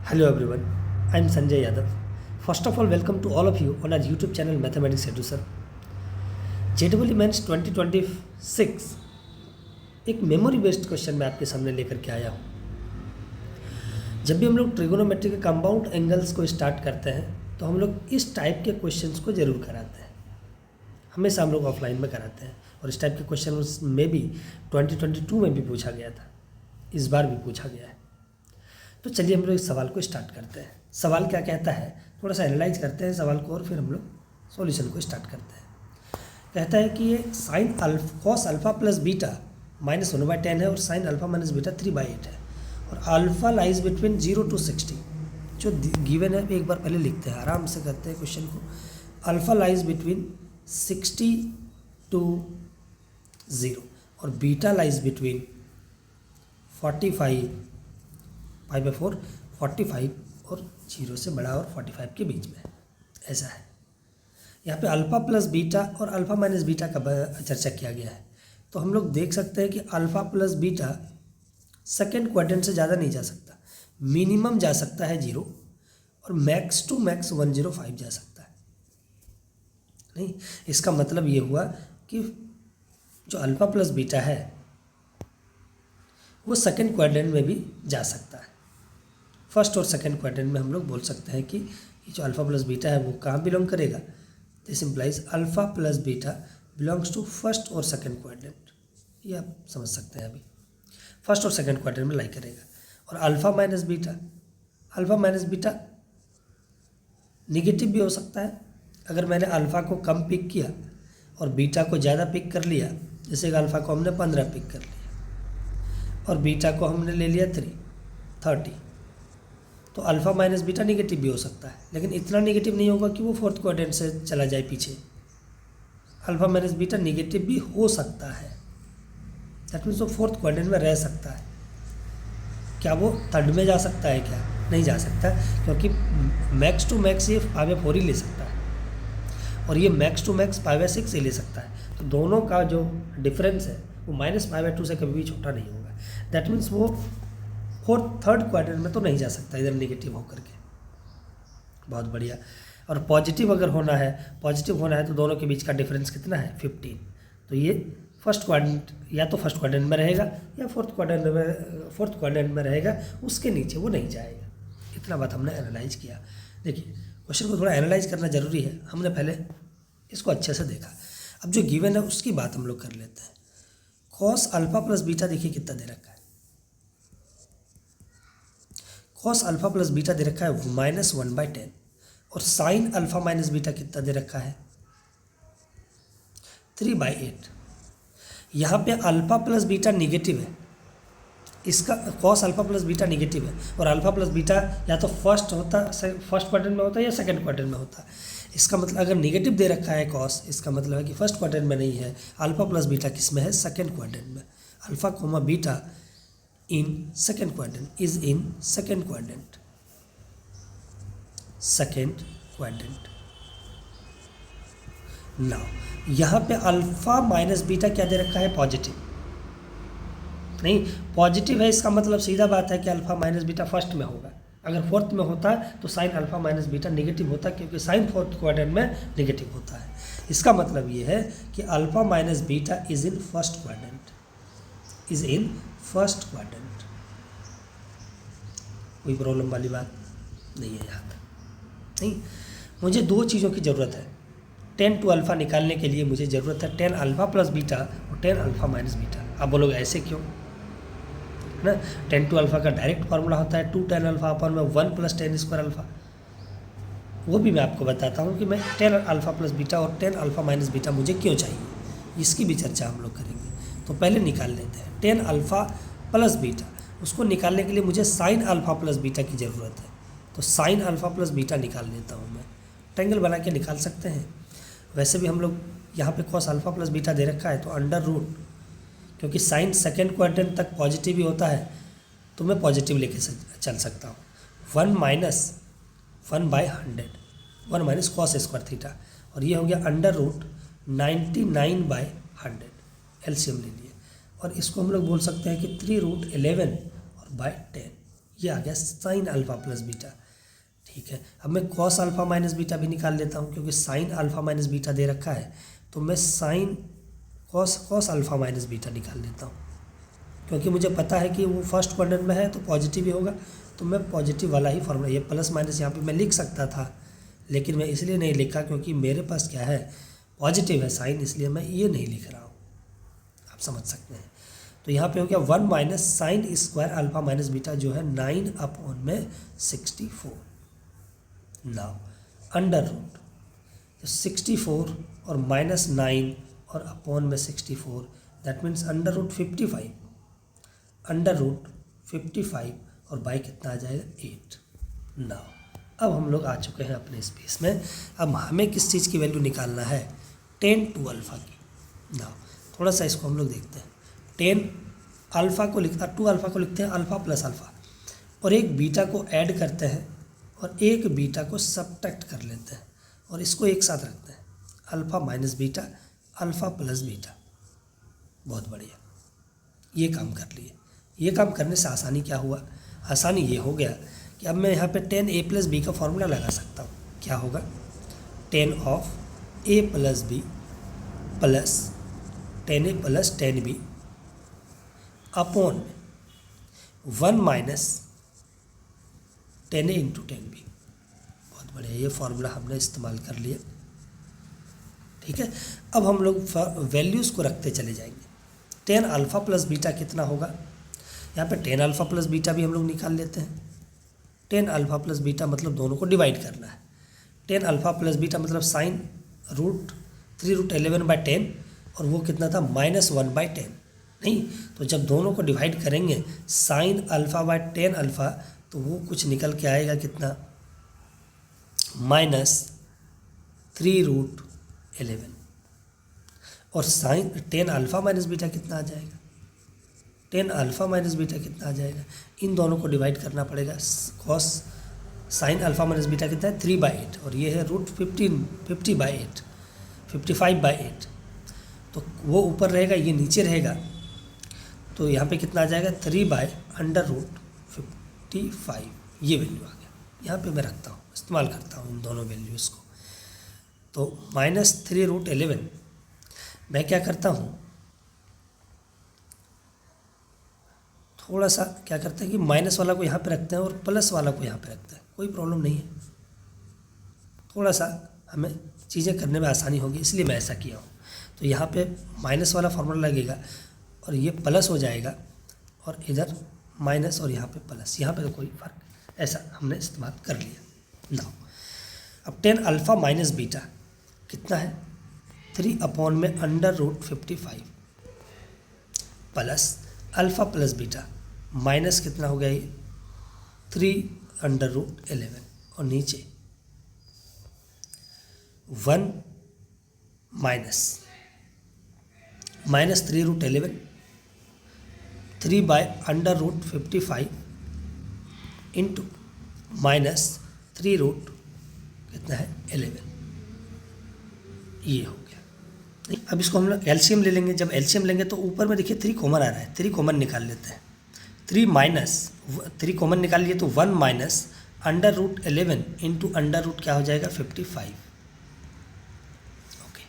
Hello everyone, I am Sanjay Yadav. First of all, welcome to all of you on our YouTube channel Mathematics Education. JEE Mains 2026 एक memory based question मैं आपके सामने लेकर के आया हूँ। जब भी हम लोग ट्रिगोनोमेट्री के कंपाउंड एंगल्स को स्टार्ट करते हैं तो हम लोग इस टाइप के क्वेश्चंस को जरूर कराते हैं। हमेशा हम लोग ऑफलाइन में कराते हैं और इस टाइप के क्वेश्चन में भी 2022 में भी पूछा गया था, इस बार भी पूछा गया है। तो चलिए हम लोग इस सवाल को स्टार्ट करते हैं। सवाल क्या कहता है, थोड़ा सा एनालाइज करते हैं सवाल को और फिर हम लोग सॉल्यूशन को स्टार्ट करते हैं। कहता है कि ये sine cos alpha plus beta -1/10 है और साइन अल्फा माइनस बीटा 3/8 है और अल्फा लाइज बिटवीन 0 to 60। जो गिवन है एक बार पहले लिखते हैं, आराम से करते हैं क्वेश्चन को। अल्फा लाइज बिटवीन 60 to 0 और बीटा लाइज बिटवीन 45 और 0 से बड़ा और 45 के बीच में, ऐसा है। यहाँ पे अल्फ़ा प्लस बीटा और अल्फ़ा माइनस बीटा का चर्चा किया गया है। तो हम लोग देख सकते हैं कि alpha plus beta second quadrant से ज़्यादा नहीं जा सकता, मिनिमम जा सकता है 0 और मैक्स टू मैक्स 105 जा सकता है। नहीं, इसका मतलब ये हुआ कि जो अल्फ़ा प्लस बीटा है वो सेकेंड क्वाड्रेंट में भी जा सकता है। फर्स्ट और सेकेंड क्वाड्रेंट में हम लोग बोल सकते हैं कि जो अल्फ़ा प्लस बीटा है वो कहाँ बिलोंग करेगा। This implies alpha plus beta belongs to first और सेकेंड क्वाड्रेंट। ये आप समझ सकते हैं, अभी फर्स्ट और सेकेंड क्वाड्रेंट में लाई करेगा। और अल्फ़ा माइनस बीटा निगेटिव भी हो सकता है। अगर मैंने अल्फ़ा को कम पिक किया और बीटा को ज़्यादा पिक कर लिया, जैसे कि अल्फ़ा को हमने 15 पिक कर लिया और बीटा को हमने ले लिया 30, तो अल्फ़ा माइनस बीटा निगेटिव भी हो सकता है, लेकिन इतना निगेटिव नहीं होगा कि वो फोर्थ क्वाड्रेंट से चला जाए पीछे। अल्फ़ा माइनस बीटा निगेटिव भी हो सकता है, दैट मीन्स वो फोर्थ क्वाड्रेंट में रह सकता है। क्या वो थर्ड में जा सकता है? क्या नहीं जा सकता, क्योंकि मैक्स टू मैक्स ये 5/4 ही ले सकता है और ये मैक्स टू मैक्स 5/6 ही ले सकता है। तो दोनों का जो डिफरेंस है वो -5/2 से कभी भी छोटा नहीं होगा। दैट मीन्स वो थर्ड क्वाड्रेंट में तो नहीं जा सकता इधर निगेटिव होकर के। बहुत बढ़िया। और पॉजिटिव अगर होना है तो दोनों के बीच का डिफरेंस कितना है? 15। तो ये फर्स्ट क्वाड्रेंट या तो फर्स्ट क्वाड्रेंट में रहेगा या फोर्थ क्वाड्रेंट में रहेगा, उसके नीचे वो नहीं जाएगा। इतना बात हमने एनालाइज किया। देखिए क्वेश्चन को थोड़ा एनालाइज करना ज़रूरी है, हमने पहले इसको अच्छे से देखा। अब जो गिवन है उसकी बात हम लोग कर लेते हैं। कॉस अल्फ़ा प्लस बीटा देखिए कितना दे रखा है। कॉस अल्फ़ा प्लस बीटा दे रखा है -1/10 और साइन अल्फ़ा माइनस बीटा कितना दे रखा है? 3/8। यहाँ पे अल्फ़ा प्लस बीटा निगेटिव है, इसका cos alpha plus beta negative है और अल्फ़ा प्लस बीटा या तो फर्स्ट क्वाड्रेंट में होता है या सेकंड क्वाड्रेंट में होता है। इसका मतलब अगर निगेटिव दे रखा है कॉस, इसका मतलब है कि फर्स्ट क्वाड्रेंट में नहीं है। अल्फ़ा प्लस बीटा किस में है? सेकंड क्वाड्रेंट में। Alpha comma beta in second quadrant is in second quadrant now यहाँ पे अल्फ़ा माइनस बीटा क्या दे रखा है? पॉजिटिव। नहीं, पॉजिटिव है, इसका मतलब सीधा बात है कि अल्फ़ा माइनस बीटा फर्स्ट में होगा। अगर फोर्थ में होता तो sine alpha minus beta negative होता, क्योंकि साइन फोर्थ क्वाड्रेंट में निगेटिव होता है। इसका मतलब ये है कि alpha minus beta is in first quadrant, कोई प्रॉब्लम वाली बात नहीं है यहाँ पर। नहीं, मुझे दो चीज़ों की ज़रूरत है। tan टू अल्फ़ा निकालने के लिए मुझे ज़रूरत है tan अल्फ़ा प्लस बीटा और tan अल्फ़ा माइनस बीटा। आप बोलोगे ऐसे क्यों? ना, tan टू अल्फ़ा का डायरेक्ट फार्मूला होता है 2 tan अल्फ़ा अपन में 1 + tan स्क्वायर अल्फ़ा। वो भी मैं आपको बताता हूँ कि मैं tan अल्फ़ा प्लस बीटा और tan अल्फ़ा माइनस बीटा मुझे क्यों चाहिए, इसकी भी चर्चा हम लोग करेंगे। तो पहले निकाल लेते हैं tan अल्फ़ा प्लस बीटा। उसको निकालने के लिए मुझे साइन अल्फ़ा प्लस बीटा की ज़रूरत है, तो साइन अल्फ़ा प्लस बीटा निकाल लेता हूँ मैं। ट्रायंगल बना के निकाल सकते हैं। वैसे भी हम लोग यहाँ पे कॉस अल्फ़ा प्लस बीटा दे रखा है, तो अंडर रूट, क्योंकि साइन सेकेंड क्वाड्रेंट तक पॉजिटिव ही होता है तो मैं पॉजिटिव लेके चल सकता हूँ। 1 - 1/100, 1 - cos स्क्वायर थीटा, और ये हो गया अंडर रूट 99/100, एलसीएम ले लिए। और इसको हम लोग बोल सकते हैं कि 3√11 और 10। ये आ गया साइन अल्फ़ा प्लस बीटा। ठीक है, अब मैं कॉस अल्फ़ा माइनस बीटा भी निकाल लेता हूँ, क्योंकि साइन अल्फ़ा माइनस बीटा दे रखा है, तो मैं sine cos alpha minus beta निकाल लेता हूँ, क्योंकि मुझे पता है कि वो फर्स्ट क्वाड्रेंट में है तो पॉजिटिव ही होगा, तो मैं पॉजिटिव वाला ही फॉर्मूला, ये प्लस माइनस यहाँ पे मैं लिख सकता था, लेकिन मैं इसलिए नहीं लिखा क्योंकि मेरे पास क्या है, पॉजिटिव है साइन, इसलिए मैं ये नहीं लिख रहा हूँ। आप समझ सकते हैं। तो यहाँ पे हो गया 1 minus sine square alpha minus beta जो है 9/64। नाउ अंडर रूट, तो 64 और माइनस 9 और अपॉन में 64, that means under root 55, under root 55 और बाई कितना आ जाएगा 8। नाउ अब हम लोग आ चुके हैं अपने स्पेस में। अब हमें किस चीज़ की वैल्यू निकालना है, 10 टू अल्फ़ा की। नाउ थोड़ा सा इसको हम लोग देखते हैं। 10 अल्फ़ा को लिखता, 2 अल्फ़ा को लिखते हैं अल्फ़ा प्लस अल्फ़ा, और एक बीटा को ऐड करते हैं और एक बीटा को सबट्रैक्ट कर लेते हैं और इसको एक साथ रखते हैं, alpha minus beta, alpha plus beta. बहुत बढ़िया, ये काम कर लिए। ये काम करने से आसानी क्या हुआ, आसानी ये हो गया कि अब मैं यहाँ पे 10a प्लस बी का फॉर्मूला लगा सकता हूँ। क्या होगा, 10 of a plus b plus 10a plus 10b upon 1 minus 10a into 10b। बहुत बढ़िया, ये फॉर्मूला हमने इस्तेमाल कर लिया। ठीक है, अब हम लोग वैल्यूज़ को रखते चले जाएंगे। 10 अल्फ़ा प्लस बीटा कितना होगा, यहाँ पे 10 अल्फ़ा प्लस बीटा भी हम लोग निकाल लेते हैं। 10 अल्फ़ा प्लस बीटा मतलब दोनों को डिवाइड करना है। 10 अल्फ़ा प्लस बीटा मतलब साइन रूट 3√11/10 और वो कितना था -1/10। नहीं, तो जब दोनों को डिवाइड करेंगे साइन अल्फ़ा बाय 10 अल्फ़ा, तो वो कुछ निकल के आएगा कितना, -3√11। और साइन 10 अल्फ़ा माइनस बीटा कितना आ जाएगा, 10 अल्फ़ा माइनस बीटा कितना आ जाएगा, इन दोनों को डिवाइड करना पड़ेगा। Cos sine alpha minus beta कितना है 3/8 और ये है √50/8, 55/8। तो वो ऊपर रहेगा, ये नीचे रहेगा, तो यहाँ पे कितना आ जाएगा 3/√55। ये वैल्यू आ गया। यहाँ पे मैं रखता हूँ, इस्तेमाल करता हूँ इन दोनों वैल्यूज़ को। तो -3√11 मैं क्या करता हूँ, थोड़ा सा क्या करते हैं कि माइनस वाला को यहाँ पे रखते हैं और प्लस वाला को यहाँ पे रखते हैं, कोई प्रॉब्लम नहीं है। थोड़ा सा हमें चीज़ें करने में आसानी होगी, इसलिए मैं ऐसा किया हूँ। तो यहाँ पे माइनस वाला फॉर्मूला लगेगा और ये प्लस हो जाएगा, और इधर माइनस और यहाँ पे प्लस, यहाँ पे तो कोई फर्क, ऐसा हमने इस्तेमाल कर लिया। नाउ अब 10 अल्फ़ा माइनस बीटा कितना है, 3/√55 plus alpha plus beta minus कितना हो गया ये 3/11 और नीचे 1 -3√11 3/√55 इंटू -3 कितना है 11। ये हो गया। नहीं, अब इसको हम लोग एलसीएम ले लेंगे। जब एलसीएम लेंगे तो ऊपर में देखिए 3 कॉमन आ रहा है, 3 कॉमन निकाल लेते हैं। 3 कॉमन निकाल लिए तो 1 -√11 इंटू अंडर रूट क्या हो जाएगा 55। ओके,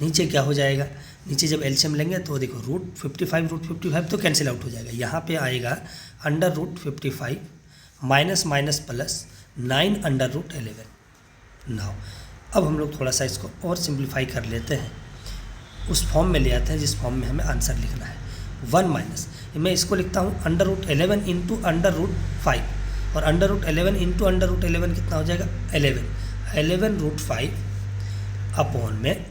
नीचे क्या हो जाएगा, नीचे जब एलसीएम लेंगे तो देखो √55 तो कैंसिल आउट हो जाएगा। यहाँ पे आएगा अंडर√55 माइनस माइनस प्लस 9/√11। नाउ अब हम लोग थोड़ा सा इसको और सिंप्लीफाई कर लेते हैं, उस फॉर्म में ले आते हैं जिस फॉर्म में हमें आंसर लिखना है। 1 माइनस, मैं इसको लिखता हूँ अंडर√11 इंटू अंडर√5 और अंडर√11 इंटू अंडर√11 कितना हो जाएगा 11√5 अपॉन में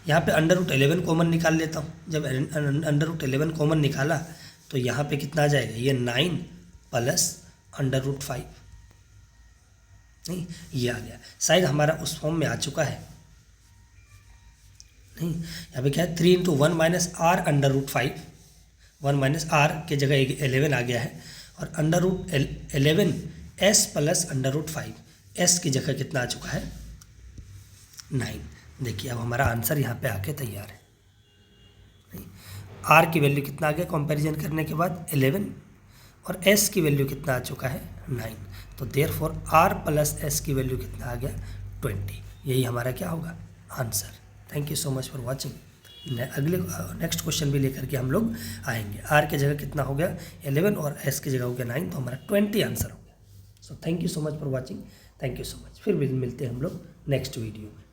यहाँ पे अंडर√11 कॉमन निकाल लेता हूँ। जब अंडर√11 कॉमन निकाला तो यहाँ पे कितना आ जाएगा, ये 9 प्लस अंडर√5। नहीं, ये आ गया। शायद हमारा उस फॉर्म में आ चुका है। नहीं, यहाँ पे क्या है 3 इंटू 1 माइनस आर अंडर√5, 1 माइनस आर के जगह 11 आ गया है, और अंडर√11 एस प्लस अंडर√5, एस की जगह कितना आ चुका है 9। देखिए अब हमारा आंसर यहाँ पे आके तैयार है। नहीं, आर की वैल्यू कितना आ गया कंपैरिजन करने के बाद 11 और एस की वैल्यू कितना आ चुका है 9, तो देयरफॉर आर प्लस एस की वैल्यू कितना आ गया 20। यही हमारा क्या होगा answer. Thank you so much for watching. अगले नेक्स्ट क्वेश्चन भी लेकर के हम लोग आएंगे। आर की जगह कितना हो गया 11 और एस की जगह हो गया 9, तो हमारा 20 आंसर हो गया। So thank you so much for watching, thank you so much. फिर मिलते हैं हम लोग नेक्स्ट वीडियो में।